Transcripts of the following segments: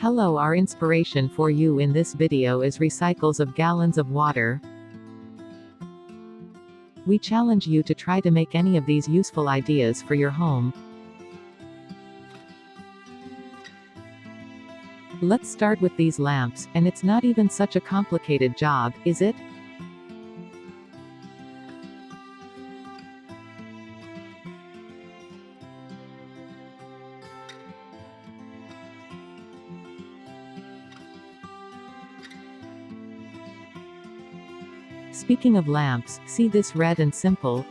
Hello, our inspiration for you in this video is recycles of gallons of water. We challenge you to try to make any of these useful ideas for your home. Let's start with these lamps, and it's not even such a complicated job, is it? Speaking of lamps, see this red and simple.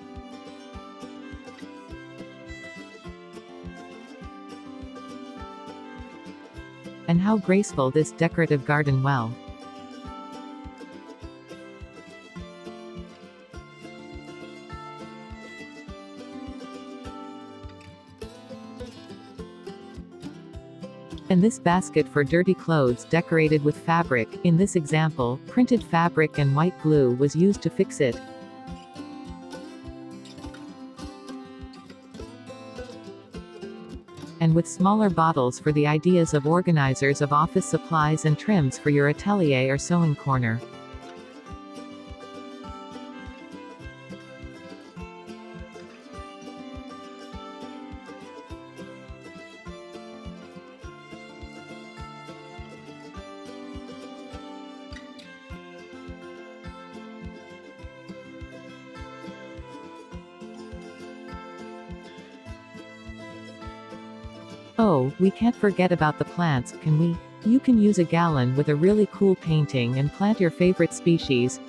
And how graceful this decorative garden well. And this basket for dirty clothes decorated with fabric. In this example, printed fabric and white glue was used to fix it. And with smaller bottles for the ideas of organizers of office supplies and trims for your atelier or sewing corner. Oh, we can't forget about the plants, can we? You can use a gallon with a really cool painting and plant your favorite species.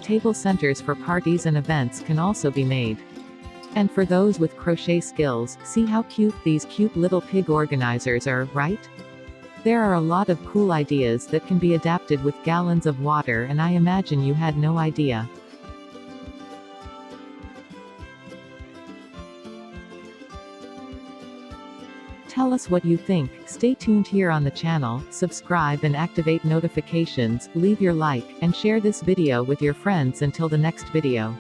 Table centers for parties and events can also be made. And for those with crochet skills, see how cute these cute little pig organizers are, right? There are a lot of cool ideas that can be adapted with gallons of water, and I imagine you had no idea. Tell us what you think. Stay tuned here on the channel, subscribe and activate notifications, leave your like, and share this video with your friends until the next video.